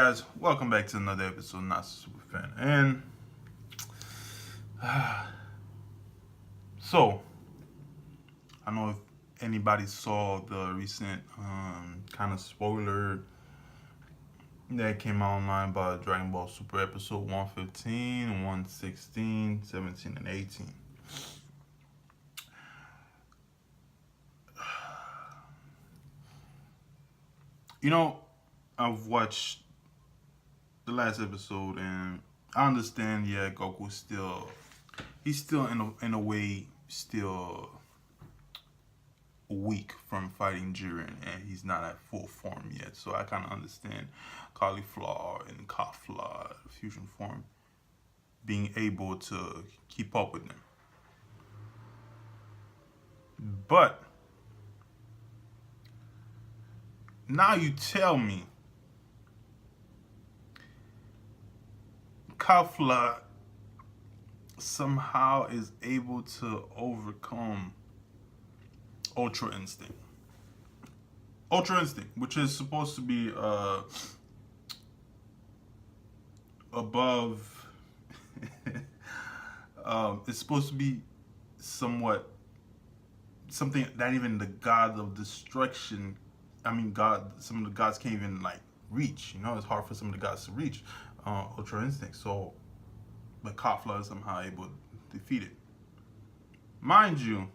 guys? Welcome back to another episode of Not So Super Fan. And so, I don't know if anybody saw the recent kind of spoiler that came out online about Dragon Ball Super episode 115, 116, 17, and 18. You know, I've watched the last episode and I understand, yeah, Goku's he's still in a way still weak from fighting Jiren, and he's not at full form yet. So I kind of understand Cauliflower and Kafla fusion form being able to keep up with them. But now you tell me Kafla somehow is able to overcome Ultra Instinct. Ultra Instinct, which is supposed to be above, it's supposed to be somewhat something that even the god of destruction, some of the gods can't even like reach. You know, it's hard for some of the gods to reach Ultra Instinct. So, but Kafla is somehow able to defeat it. Mind you,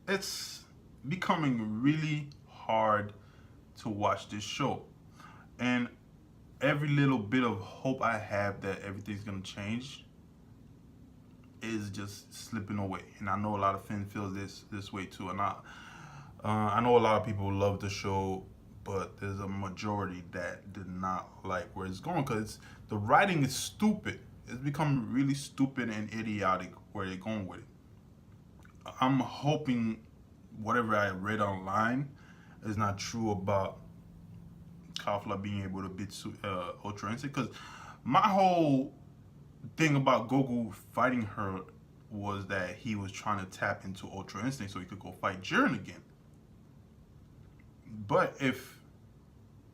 it's becoming really hard to watch this show, and every little bit of hope I have that everything's gonna change is just slipping away. And I know a lot of fans feel this way too. And I know a lot of people love the show, but there's a majority that did not like where it's going because the writing is stupid. It's become really stupid and idiotic where they're going with it. I'm hoping whatever I read online is not true about Kafla being able to beat Ultra Instinct, because my whole thing about Goku fighting her was that he was trying to tap into Ultra Instinct so he could go fight Jiren again. But if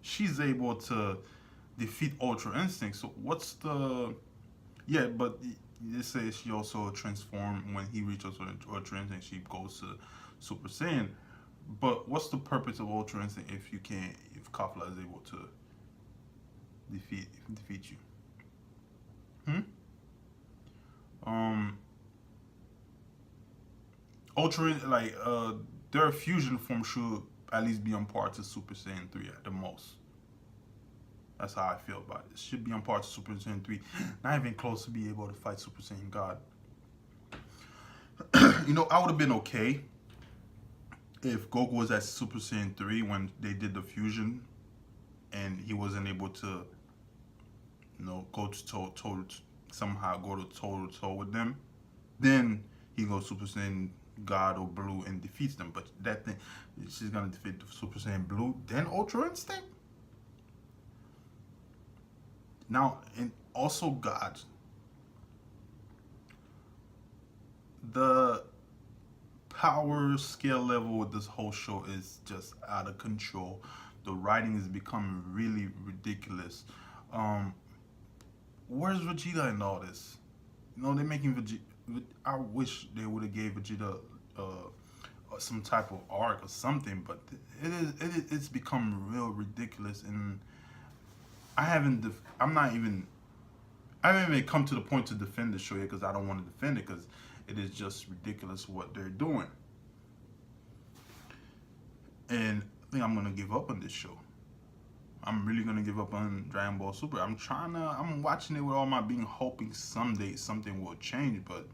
she's able to defeat Ultra Instinct, so what's the... Yeah, but they say she also transformed when he reaches Ultra Instinct, she goes to Super Saiyan. But what's the purpose of Ultra Instinct if Kafla is able to defeat you? Ultra, their fusion form should at least be on par to Super Saiyan 3 at the most. That's how I feel about it. It should be on par to Super Saiyan 3. Not even close to be able to fight Super Saiyan God. You know, I would have been okay if Goku was at Super Saiyan 3 when they did the fusion and he wasn't able to, go to somehow go to toe to toe with them. Then he goes Super Saiyan God or Blue and defeats them. But that thing, she's gonna defeat Super Saiyan Blue, then Ultra Instinct. Now, and also God, the power scale level with this whole show is just out of control. The writing is becoming really ridiculous. Where's Vegeta in all this? They're making Vegeta. I wish they would have gave Vegeta some type of arc or something, but it's become real ridiculous, and I haven't even come to the point to defend the show yet because I don't want to defend it because it is just ridiculous what they're doing. And I think I'm gonna give up on this show. I'm really gonna give up on Dragon Ball Super. I'm watching it with all my being, hoping someday something will change, but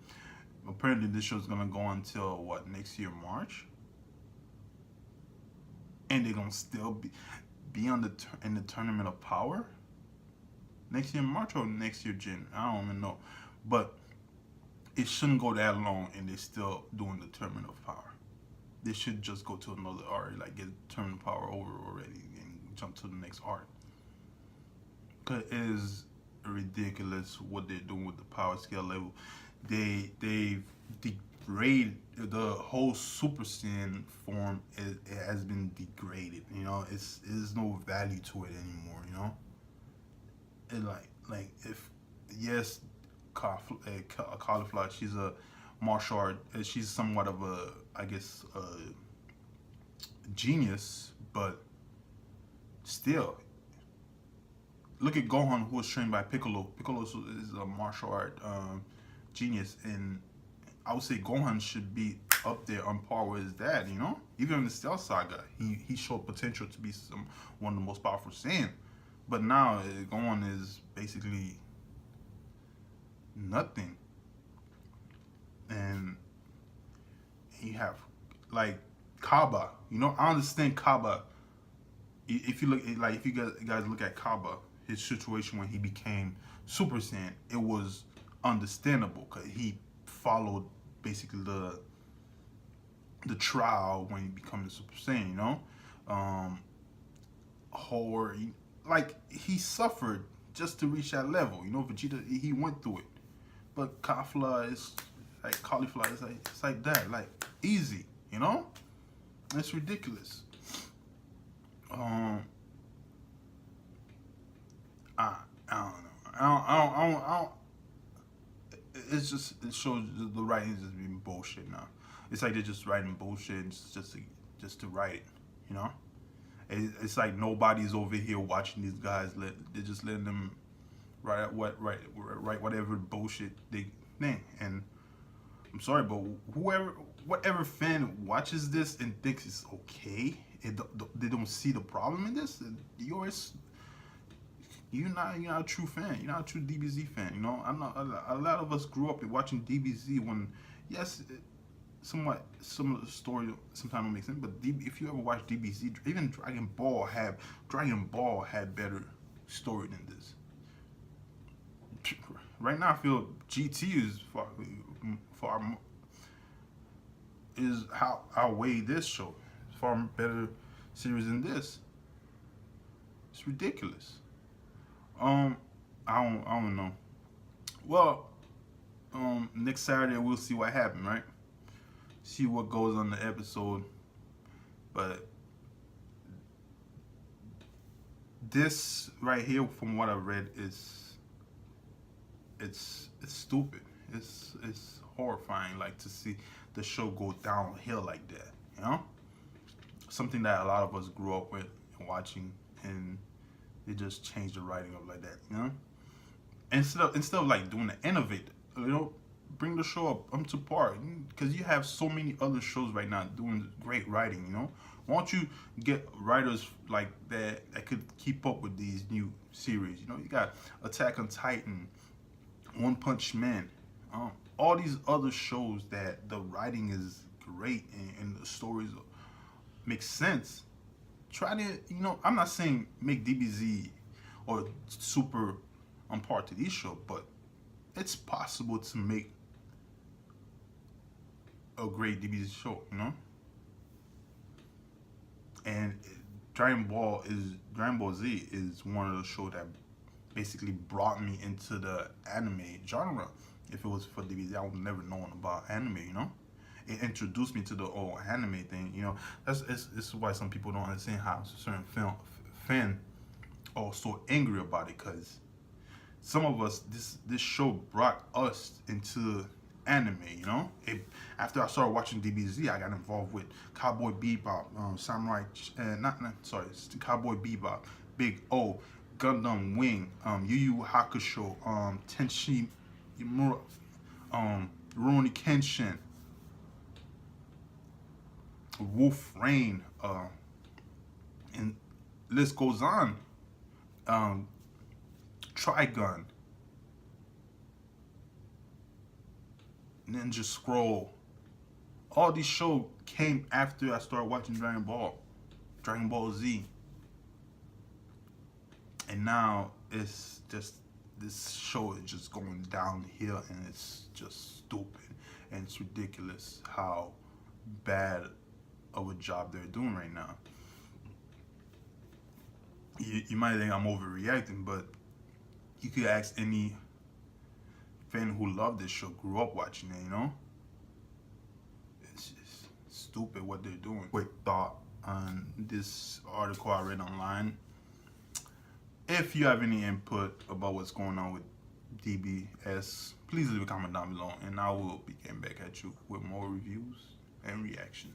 apparently this show is gonna go until what, next year, March? And they're gonna still be in the Tournament of Power? Next year March or next year June? I don't even know. But it shouldn't go that long and they're still doing the Tournament of Power. They should just go to another arc, like get Tournament of Power over already and jump to the next arc. Cause it is ridiculous what they're doing with the power scale level. They've raid the whole Super Saiyan form, it has been degraded. You know, there's no value to it anymore. You know, and like if yes, Cauliflower, she's a martial art. She's somewhat of a, I guess, a genius, but still, look at Gohan, who was trained by Piccolo. Piccolo is a martial art genius, and I would say Gohan should be up there on par with his dad. You know, even in the Cell Saga, he showed potential to be one of the most powerful Saiyan. But now Gohan is basically nothing, and you have like Kaba. You know, I understand Kaba. If you look like if you guys look at Kaba, his situation when he became Super Saiyan, it was understandable because he followed basically the trial when he became the Super Saiyan. You know, horror, like he suffered just to reach that level. You know, Vegeta, he went through it, but Kafla is like cauliflower. It's like that, like easy. You know, it's ridiculous. Um, I don't know. I don't. It's just it shows the writing is just being bullshit now. It's like they're just writing bullshit just to write it. You know, it's like nobody's over here watching these guys. They're just letting them write whatever bullshit they think. And I'm sorry, but whatever fan watches this and thinks it's okay, they don't see the problem in this. You're not a true fan. You're not a true DBZ fan. You know, I'm not. A lot of us grew up watching DBZ when, yes, somewhat some of the story sometimes don't make sense. But if you ever watch DBZ, even Dragon Ball had better story than this. Right now, I feel GT is far is how outweigh this show. It's far better series than this. It's ridiculous. Um, I don't know. Well, next Saturday we'll see what happened, right? See what goes on the episode. But this right here, from what I read, is it's stupid. It's horrifying, like to see the show go downhill like that. You know, something that a lot of us grew up with and watching, and they just changed the writing up like that. You know, instead of like doing the innovate, you know, bring the show up to par, because you have so many other shows right now doing great writing. You know, why don't you get writers like that could keep up with these new series? You know, you got Attack on Titan, One Punch Man, all these other shows that the writing is great and the stories make sense. Try to, I'm not saying make DBZ or Super on par to these shows, but it's possible to make a great DBZ show, And Dragon Ball Z is one of the shows that basically brought me into the anime genre. If it was for DBZ, I would never known about anime. It introduced me to the whole anime thing. This is why some people don't understand how certain fan are so angry about it, because some of us, this show brought us into anime. After I started watching DBZ, I got involved with Cowboy Bebop, Samurai, it's Cowboy Bebop, Big O, Gundam Wing, Yu Yu Hakusho, Tenchi Yamura, Rurouni Kenshin, Wolf Rain, and list goes on. Trigun, Ninja Scroll. All these shows came after I started watching Dragon Ball Z. And now it's just, this show is just going downhill, and it's just stupid, and it's ridiculous how bad of a job they're doing right now. You might think I'm overreacting, but you could ask any fan who loved this show, grew up watching it, stupid what they're doing. Quick thought on this article I read online. If you have any input about what's going on with DBS, please leave a comment down below, and I will be getting back at you with more reviews and reaction.